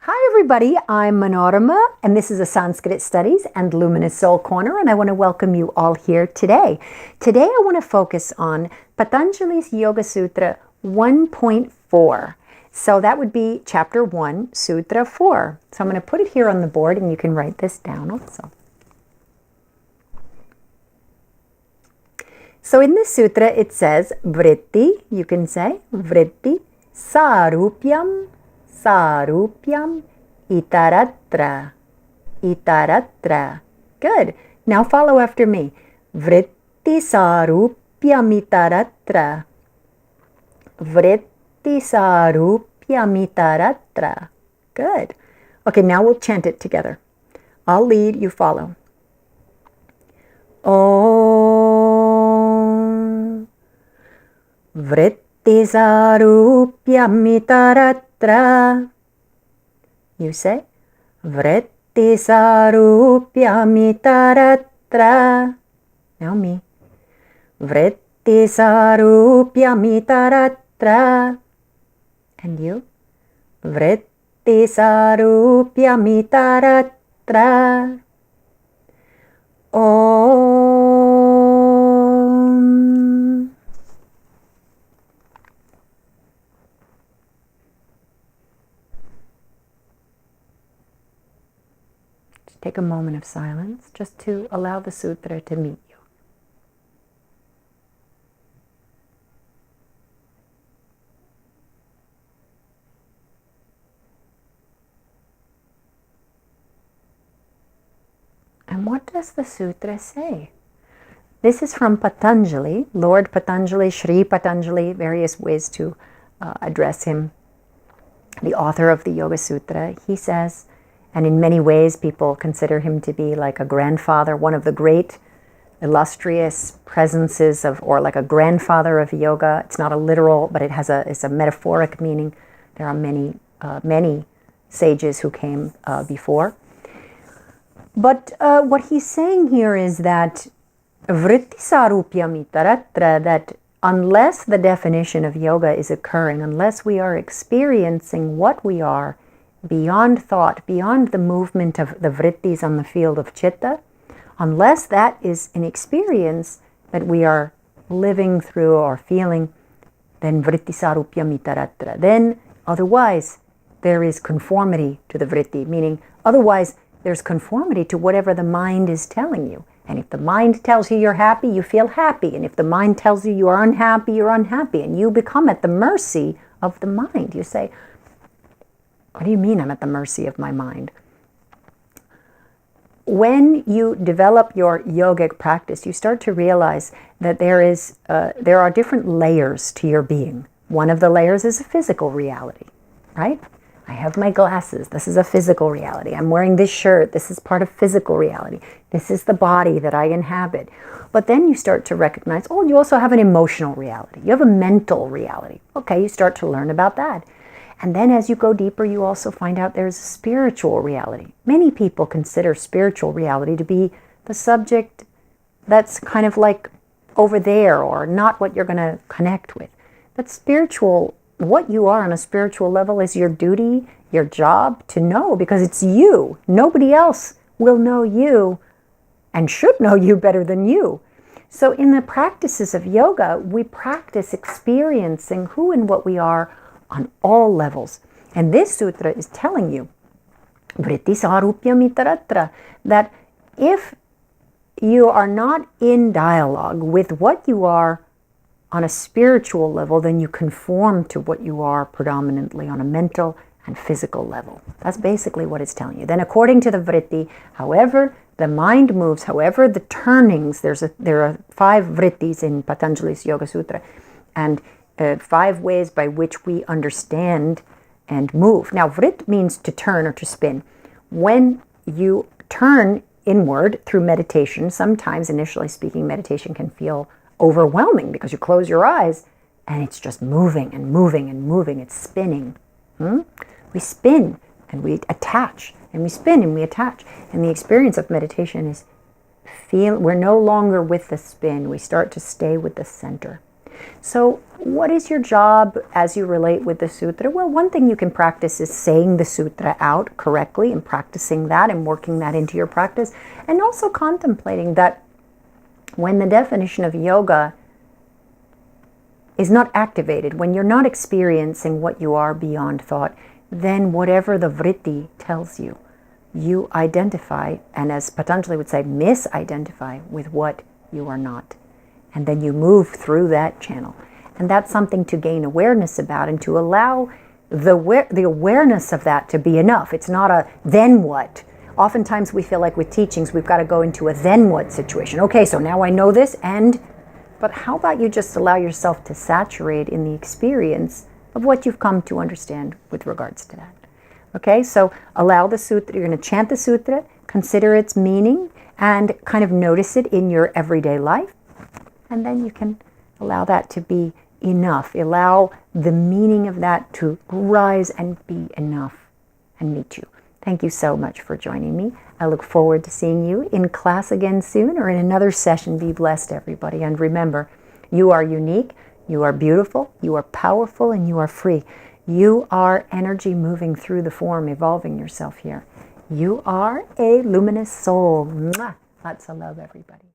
Hi everybody, I'm Manorama and this is a Sanskrit Studies and Luminous Soul Corner, and I want to welcome you all here today. Today I want to focus on Patanjali's Yoga Sutra 1.4. So that would be chapter 1, Sutra 4. So I'm going to put it here on the board and you can write this down also. So in this sutra it says vritti, you can say vritti, sarupyam, sarupyam, itaratra, itaratra. Good. Now follow after me. Vritti sarupyam itaratra. Vritti sarupyam itaratra. Good. Okay, now we'll chant it together. I'll lead, you follow. Om vritti sarupyam itaratra. You say vritti sarupyam itaratra. Now me. Vritti sarupyam itaratra. And you. Vritti sarupyam itaratra. Om. Just take a moment of silence just to allow the sutra to meet you. And what does the sutra say? This is from Patañjali, Lord Patañjali, Sri Patañjali, various ways to address him, the author of the Yoga Sutra. He says, and in many ways people consider him to be like a grandfather, one of the great illustrious presences of, or like a grandfather of yoga. It's not a literal, but it's a metaphoric meaning. There are many sages who came before. But what he's saying here is that vritti sarupyam itaratra, that unless the definition of yoga is occurring, unless we are experiencing what we are beyond thought, beyond the movement of the vrittis on the field of chitta, unless that is an experience that we are living through or feeling, then vritti sarupyam itaratra. Then otherwise there is conformity to the vritti, meaning otherwise there's conformity to whatever the mind is telling you. And if the mind tells you you're happy, you feel happy. And if the mind tells you you are unhappy, you're unhappy. And you become at the mercy of the mind. You say, what do you mean I'm at the mercy of my mind? When you develop your yogic practice, you start to realize that there are different layers to your being. One of the layers is a physical reality, right? I have my glasses. This is a physical reality. I'm wearing this shirt. This is part of physical reality. This is the body that I inhabit. But then you start to recognize, oh, you also have an emotional reality. You have a mental reality. Okay, you start to learn about that. And then as you go deeper, you also find out there's a spiritual reality. Many people consider spiritual reality to be the subject that's kind of like over there or not what you're going to connect with. But spiritual, what you are on a spiritual level is your duty, your job to know, because it's you. Nobody else will know you and should know you better than you. So in the practices of yoga, we practice experiencing who and what we are on all levels. And this sutra is telling you, vritti sarupyam itaratra, that if you are not in dialogue with what you are on a spiritual level, then you conform to what you are predominantly on a mental and physical level. That's basically what it's telling you. Then according to the vritti, however the mind moves, however the turnings, there are 5 vrittis in Patanjali's Yoga Sutra, and 5 ways by which we understand and move. Now, vrit means to turn or to spin. When you turn inward through meditation, sometimes, initially speaking, meditation can feel overwhelming because you close your eyes and it's just moving and moving and moving. It's spinning. We spin and we attach, and we spin and we attach. And the experience of meditation is we're no longer with the spin. We start to stay with the center. So what is your job as you relate with the sutra? Well, one thing you can practice is saying the sutra out correctly and practicing that and working that into your practice, and also contemplating that when the definition of yoga is not activated, when you're not experiencing what you are beyond thought, then whatever the vritti tells you, you identify, and as Patanjali would say, misidentify with what you are not. And then you move through that channel. And that's something to gain awareness about and to allow the awareness of that to be enough. It's not a then what. Oftentimes we feel like with teachings we've got to go into a then what situation. Okay, so now I know this, but how about you just allow yourself to saturate in the experience of what you've come to understand with regards to that. Okay, so allow the sutra, you're going to chant the sutra, consider its meaning, and kind of notice it in your everyday life. And then you can allow that to be enough. Allow the meaning of that to rise and be enough and meet you. Thank you so much for joining me. I look forward to seeing you in class again soon or in another session. Be blessed, everybody. And remember, you are unique, you are beautiful, you are powerful, and you are free. You are energy moving through the form, evolving yourself here. You are a luminous soul. Mwah! Lots of love, everybody.